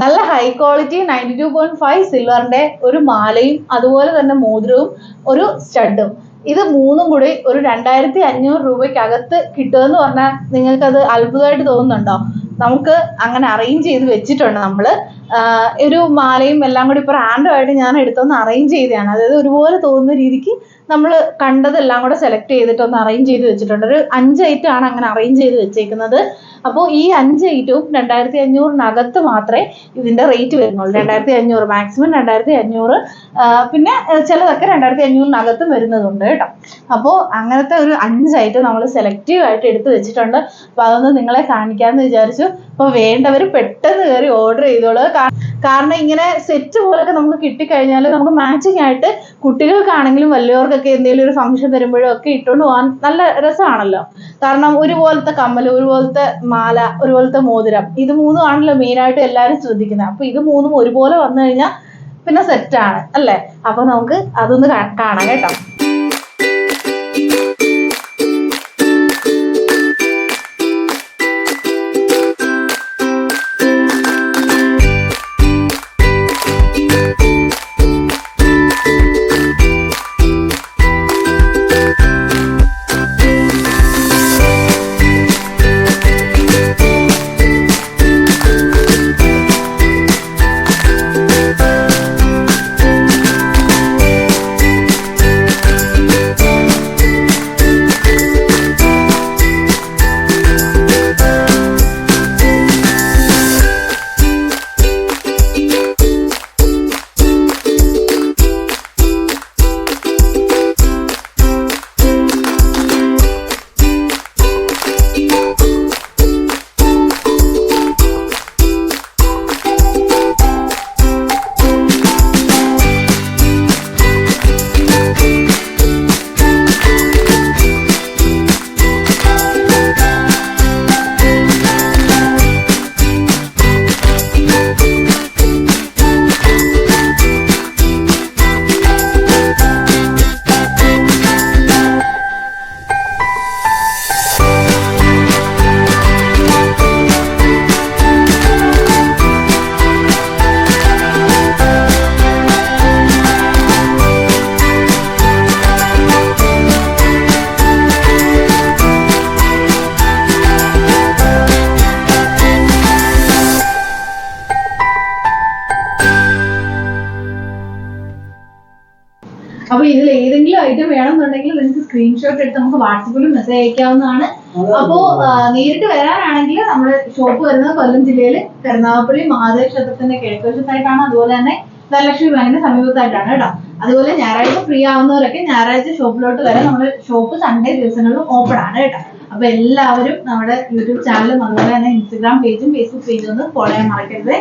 നല്ല high quality 92.5 സിൽവറിന്റെ ഒരു മാലയും അതുപോലെ തന്നെ മോതിരവും ഒരു സ്റ്റഡും. ഇത് മൂന്നും കൂടി ഒരു 2500 രൂപയ്ക്കകത്ത് കിട്ടുമെന്ന് പറഞ്ഞാൽ നിങ്ങൾക്കത് അത്ഭുതമായിട്ട് തോന്നുന്നുണ്ടോ? നമുക്ക് അങ്ങനെ അറേഞ്ച് ചെയ്ത് വെച്ചിട്ടുണ്ട്. നമ്മൾ ഒരു മാലയും എല്ലാം കൂടി ഇപ്പോൾ റാൻഡമായിട്ട് ഞാൻ എടുത്തൊന്ന് അറേഞ്ച് ചെയ്തതാണ്. അതായത് ഒരുപോലെ തോന്നുന്ന രീതിക്ക് നമ്മൾ കണ്ടതെല്ലാം കൂടെ സെലക്ട് ചെയ്തിട്ടൊന്ന് അറേഞ്ച് ചെയ്ത് വെച്ചിട്ടുണ്ട്. ഒരു 5 ഐറ്റമാണ് അങ്ങനെ അറേഞ്ച് ചെയ്ത് വെച്ചേക്കുന്നത്. അപ്പോൾ ഈ 5 ഐറ്റവും 2500-നകത്ത് മാത്രമേ ഇതിൻ്റെ റേറ്റ് വരുന്നുള്ളൂ. 2500 മാക്സിമം 2500, പിന്നെ ചിലതൊക്കെ 2500-നകത്തും വരുന്നതുണ്ട് കേട്ടോ. അപ്പോൾ അങ്ങനത്തെ ഒരു 5 ഐറ്റം നമ്മൾ സെലക്റ്റീവായിട്ട് എടുത്ത് വെച്ചിട്ടുണ്ട്. അപ്പോൾ അതൊന്ന് നിങ്ങളെ കാണിക്കാമെന്ന് വിചാരിച്ചു. അപ്പോൾ വേണ്ടവർ പെട്ടെന്ന് കയറി ഓർഡർ ചെയ്തോളൂ. കാരണം ഇങ്ങനെ സെറ്റ് പോലൊക്കെ നമുക്ക് കിട്ടിക്കഴിഞ്ഞാൽ നമുക്ക് മാച്ചിങ് ആയിട്ട് കുട്ടികൾക്കാണെങ്കിലും വലിയവർക്കൊക്കെ എന്തെങ്കിലും ഒരു ഫംഗ്ഷൻ വരുമ്പോഴും ഒക്കെ ഇട്ടുകൊണ്ട് പോകാൻ നല്ല രസമാണല്ലോ. കാരണം ഒരുപോലത്തെ കമ്മൽ, ഒരുപോലത്തെ മാല, ഒരുപോലത്തെ മോതിരം, ഇത് മൂന്നും ആണല്ലോ മെയിനായിട്ട് എല്ലാവരും ശ്രദ്ധിക്കുന്നത്. അപ്പോൾ ഇത് മൂന്നും ഒരുപോലെ വന്നു കഴിഞ്ഞാൽ പിന്നെ സെറ്റാണ് അല്ലേ? അപ്പോൾ നമുക്ക് അതൊന്ന് കാണാം കേട്ടോ. അപ്പൊ ഇതിൽ ഏതെങ്കിലും ഐറ്റം വേണമെന്നുണ്ടെങ്കിൽ നിങ്ങൾക്ക് സ്ക്രീൻഷോട്ട് എടുത്ത് നമുക്ക് വാട്സപ്പിൽ മെസ്സേജ് അയക്കാവുന്നതാണ്. അപ്പോ നേരിട്ട് വരാനാണെങ്കിൽ നമ്മുടെ ഷോപ്പ് വരുന്നത് കൊല്ലം ജില്ലയിൽ കരുനാഗപ്പള്ളി മഹാദേവ ക്ഷേത്രത്തിന്റെ കിഴക്കുവശത്തായിട്ടാണ്. അതുപോലെ തന്നെ ധനലക്ഷ്മി ബാങ്കിന്റെ സമീപത്തായിട്ടാണ് കേട്ടോ. അതുപോലെ ഞായറാഴ്ച ഫ്രീ ആവുന്നവരൊക്കെ ഞായറാഴ്ച ഷോപ്പിലോട്ട് വരാൻ നമ്മുടെ ഷോപ്പ് സൺഡേ ദിവസങ്ങളിലും ഓപ്പൺ ആണ് കേട്ടോ. അപ്പൊ എല്ലാവരും നമ്മുടെ യൂട്യൂബ് ചാനലും അതുപോലെ തന്നെ ഇൻസ്റ്റഗ്രാം പേജും ഫേസ്ബുക്ക് പേജും ഒന്ന് ഫോളോ ചെയ്യാൻ മറക്കരുത്.